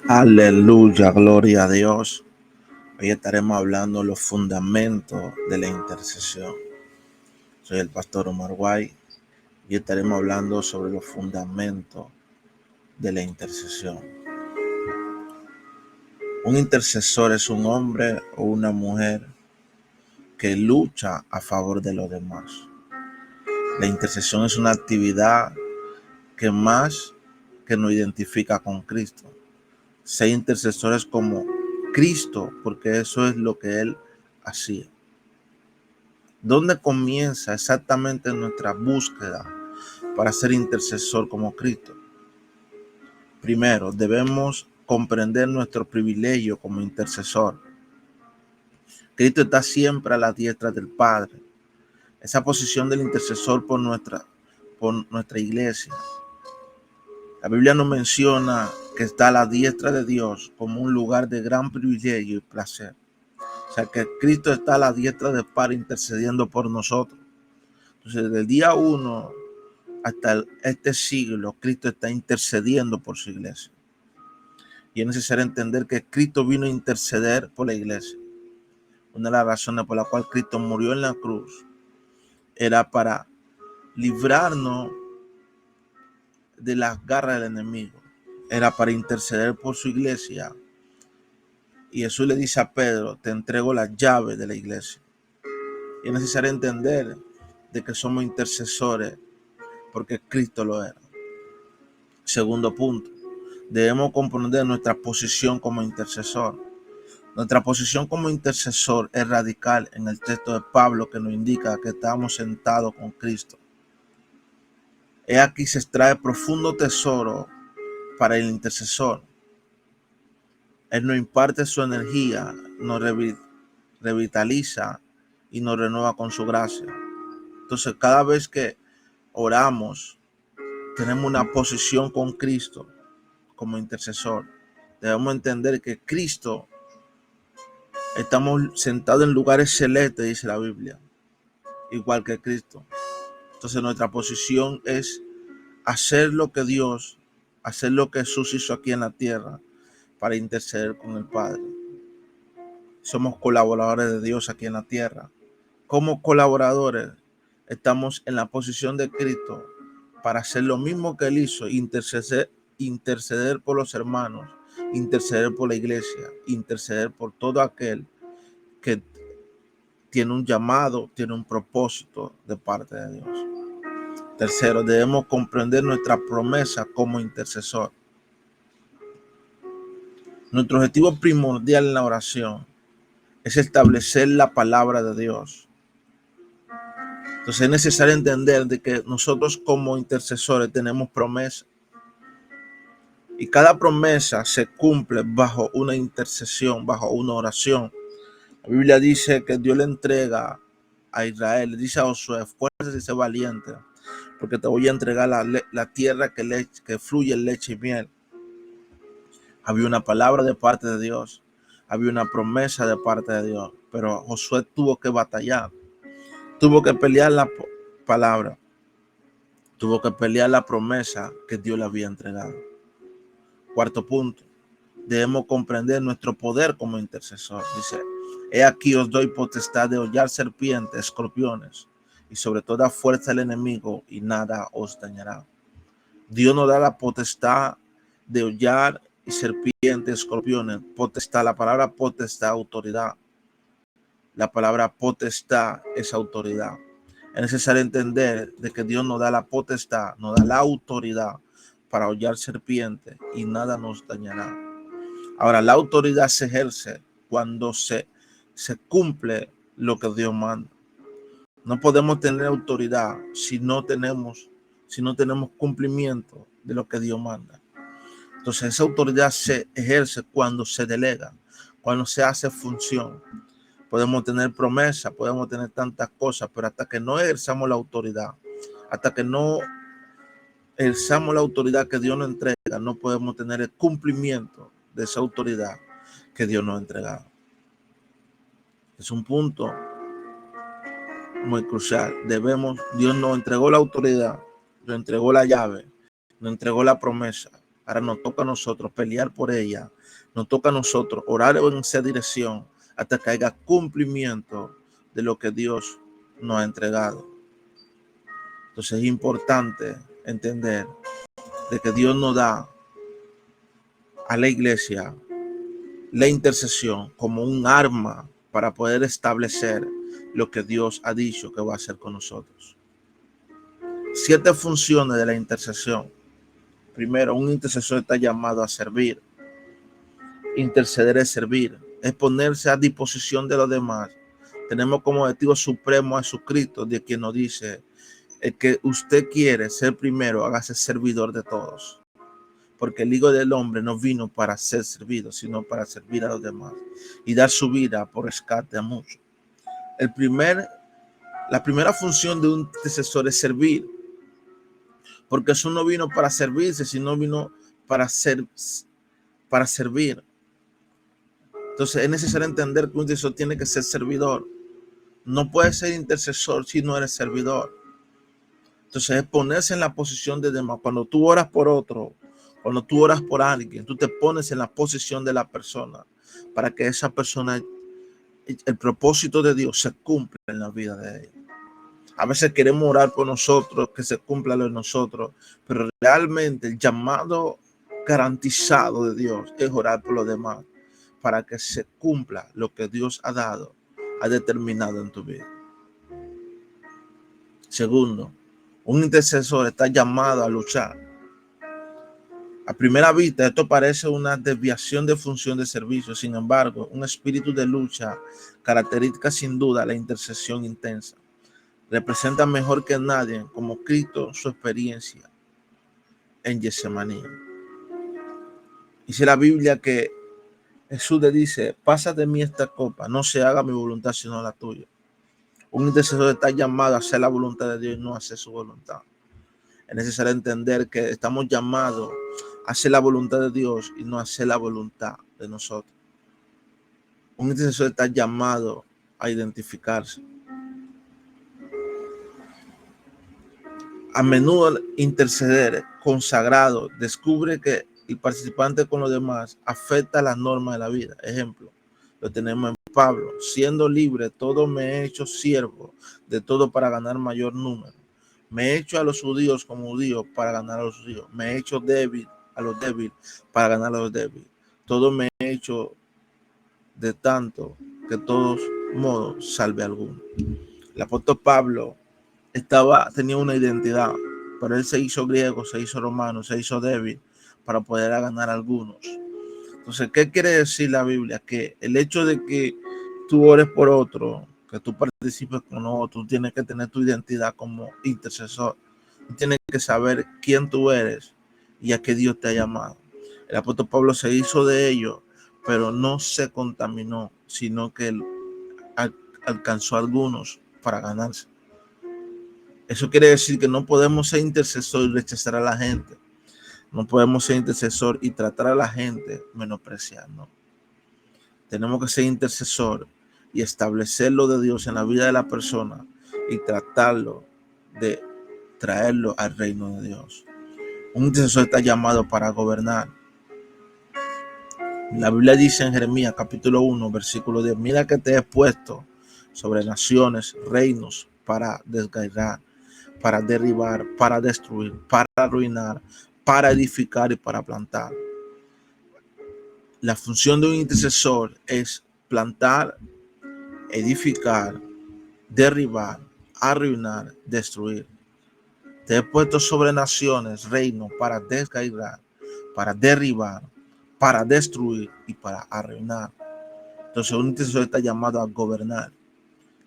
Aleluya, gloria a Dios. Hoy estaremos hablando de los fundamentos de la intercesión. Soy el pastor Omar Guay y estaremos hablando sobre los fundamentos de la intercesión. Un intercesor es un hombre o una mujer que lucha a favor de los demás. La intercesión es una actividad que más que nos identifica con Cristo. Ser intercesores como Cristo, porque eso es lo que Él hacía. ¿Dónde comienza exactamente nuestra búsqueda para ser intercesor como Cristo? Primero, debemos comprender nuestro privilegio como intercesor. Cristo está siempre a la diestra del Padre. Esa posición del intercesor por nuestra iglesia. La Biblia nos menciona que está a la diestra de Dios como un lugar de gran privilegio y placer. O sea que Cristo está a la diestra del Padre intercediendo por nosotros. Entonces, desde el día 1 hasta este siglo, Cristo está intercediendo por su iglesia. Y es necesario entender que Cristo vino a interceder por la iglesia. Una de las razones por la cual Cristo murió en la cruz era para librarnos de las garras del enemigo. Era para interceder por su iglesia. Y Jesús le dice a Pedro, te entrego las llaves de la iglesia. Y es necesario entender de que somos intercesores porque Cristo lo era. Segundo punto, debemos comprender nuestra posición como intercesor. Nuestra posición como intercesor es radical en el texto de Pablo que nos indica que estamos sentados con Cristo. Aquí se extrae profundo tesoro para el intercesor. Él nos imparte su energía, nos revitaliza y nos renueva con su gracia. Entonces, cada vez que oramos, tenemos una posición con Cristo como intercesor. Debemos entender que Cristo, estamos sentados en lugares celestes, dice la Biblia, igual que Cristo. Entonces nuestra posición es hacer lo que Jesús hizo aquí en la tierra para interceder con el Padre. Somos colaboradores de Dios aquí en la tierra. Como colaboradores, estamos en la posición de Cristo para hacer lo mismo que Él hizo, interceder por los hermanos, interceder por la iglesia, interceder por todo aquel que tiene un llamado, tiene un propósito de parte de Dios. Tercero, debemos comprender nuestra promesa como intercesor. Nuestro objetivo primordial en la oración es establecer la palabra de Dios. Entonces es necesario entender de que nosotros como intercesores tenemos promesa. Y cada promesa se cumple bajo una intercesión, bajo una oración. La Biblia dice que Dios le entrega a Israel, le dice a Josué, fuerza y sé valiente, porque te voy a entregar la tierra que fluye leche y miel. Había una palabra de parte de Dios, había una promesa de parte de Dios, pero Josué tuvo que batallar, tuvo que pelear la palabra, tuvo que pelear la promesa que Dios le había entregado. Cuarto punto, debemos comprender nuestro poder como intercesor. Dice, he aquí os doy potestad de hollar serpientes, escorpiones y sobre toda fuerza del enemigo y nada os dañará. Dios nos da la potestad de hollar y serpientes, escorpiones. Potestad, la palabra potestad, autoridad. La palabra potestad es autoridad. Es necesario entender de que Dios nos da la potestad, nos da la autoridad para hollar serpientes y nada nos dañará. Ahora, la autoridad se ejerce cuando se cumple lo que Dios manda. No podemos tener autoridad si no tenemos cumplimiento de lo que Dios manda. Entonces, esa autoridad se ejerce cuando se delega, cuando se hace función. Podemos tener promesa, podemos tener tantas cosas, pero hasta que no ejerzamos la autoridad, hasta que no ejerzamos la autoridad que Dios nos entrega, no podemos tener el cumplimiento de esa autoridad que Dios nos ha entregado. Es un punto muy crucial. Dios nos entregó la autoridad, nos entregó la llave, nos entregó la promesa. Ahora nos toca a nosotros pelear por ella. Nos toca a nosotros orar en esa dirección hasta que haya cumplimiento de lo que Dios nos ha entregado. Entonces es importante entender de que Dios nos da a la iglesia la intercesión como un arma para poder establecer lo que Dios ha dicho que va a hacer con nosotros. 7 funciones de la intercesión. Primero, un intercesor está llamado a servir. Interceder es servir, es ponerse a disposición de los demás. Tenemos como objetivo supremo a Jesucristo, de quien nos dice: el que usted quiere ser primero, hágase servidor de todos. Porque el Hijo del Hombre no vino para ser servido, sino para servir a los demás y dar su vida por rescate a muchos. La primera función de un intercesor es servir, porque eso no vino para servirse, sino vino para servir. Entonces es necesario entender que un intercesor tiene que ser servidor. No puedes ser intercesor si no eres servidor. Entonces es ponerse en la posición de demás. Cuando tú oras por otro, cuando tú oras por alguien, tú te pones en la posición de la persona para que esa persona, el propósito de Dios se cumpla en la vida de ella. A veces queremos orar por nosotros, que se cumpla lo de nosotros, pero realmente el llamado garantizado de Dios es orar por los demás para que se cumpla lo que Dios ha dado, ha determinado en tu vida. Segundo, un intercesor está llamado a luchar. A primera vista, esto parece una desviación de función de servicio. Sin embargo, un espíritu de lucha caracteriza sin duda la intercesión intensa. Representa mejor que nadie, como Cristo, su experiencia en Getsemaní. Dice la Biblia que Jesús le dice: pasa de mí esta copa, no se haga mi voluntad sino la tuya. Un intercesor está llamado a hacer la voluntad de Dios y no a hacer su voluntad. Es necesario entender que estamos llamados a hacer la voluntad de Dios y no a hacer la voluntad de nosotros. Un intercesor está llamado a identificarse. A menudo interceder consagrado descubre que el participante con los demás afecta las normas de la vida. Ejemplo, lo tenemos en Pablo: siendo libre, todo me he hecho siervo de todo para ganar mayor número. Me he hecho a los judíos como judíos para ganar a los judíos. Me he hecho débil a los débiles para ganar a los débiles. Todo me he hecho de tanto que de todos modos salve a alguno. El apóstol Pablo tenía una identidad, pero él se hizo griego, se hizo romano, se hizo débil para poder ganar a algunos. Entonces, ¿qué quiere decir la Biblia? Que el hecho de que tú ores por otro, que tú participes con otro, tú tienes que tener tu identidad como intercesor. Tú tienes que saber quién tú eres y a qué Dios te ha llamado. El apóstol Pablo se hizo de ello, pero no se contaminó, sino que él alcanzó a algunos para ganarse. Eso quiere decir que no podemos ser intercesor y rechazar a la gente. No podemos ser intercesor y tratar a la gente menospreciando. Tenemos que ser intercesor y establecer lo de Dios en la vida de la persona y tratarlo de traerlo al reino de Dios. Un intercesor está llamado para gobernar. La Biblia dice en Jeremías capítulo 1, versículo 10: mira que te he puesto sobre naciones, reinos, para desgarrar, para derribar, para destruir, para arruinar, para edificar y para plantar. La función de un intercesor es plantar, edificar, derribar, arruinar, destruir. Te he puesto sobre naciones, reinos, para desgarrar, para derribar, para destruir y para arruinar. Entonces un intercesor está llamado a gobernar.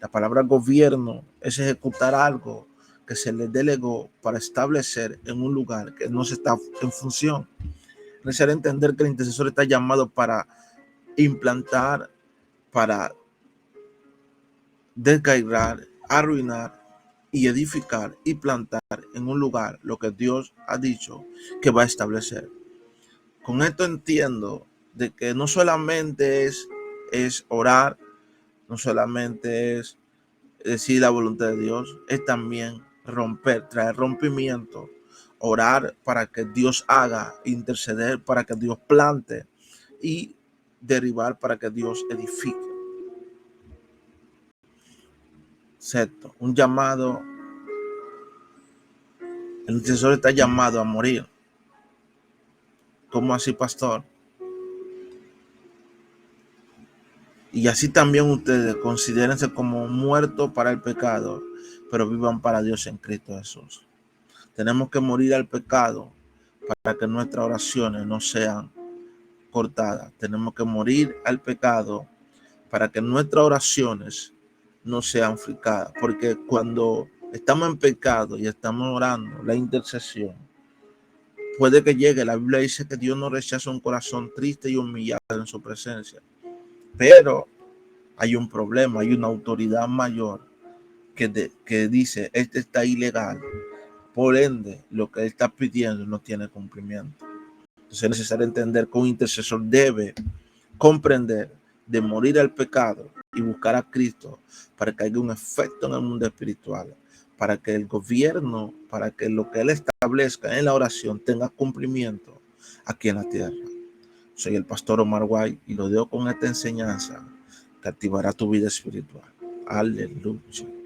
La palabra gobierno es ejecutar algo que se le delegó para establecer en un lugar que no se está en función. Es necesario entender que el intercesor está llamado para implantar, para desgarrar, arruinar y edificar y plantar en un lugar lo que Dios ha dicho que va a establecer. Con esto entiendo de que no solamente es orar, no solamente es decir la voluntad de Dios, es también romper, traer rompimiento orar para que Dios haga, interceder para que Dios plante y derribar para que Dios edifique. Sexto, un llamado. El intercesor está llamado a morir. ¿Cómo así, pastor? Y así también ustedes considérense como muertos para el pecado, pero vivan para Dios en Cristo Jesús. Tenemos que morir al pecado para que nuestras oraciones no sean cortadas. Tenemos que morir al pecado para que nuestras oraciones no sean fricadas. Porque cuando estamos en pecado y estamos orando, la intercesión, puede que llegue. La Biblia dice que Dios no rechaza un corazón triste y humillado en su presencia. Pero hay un problema, hay una autoridad mayor que dice, este está ilegal. Por ende, lo que él está pidiendo no tiene cumplimiento. Entonces es necesario entender que un intercesor debe comprender de morir al pecado y buscar a Cristo para que haya un efecto en el mundo espiritual, para que el gobierno, para que lo que él establezca en la oración tenga cumplimiento aquí en la tierra. Soy el pastor Omar White y lo dejo con esta enseñanza que activará tu vida espiritual. Aleluya.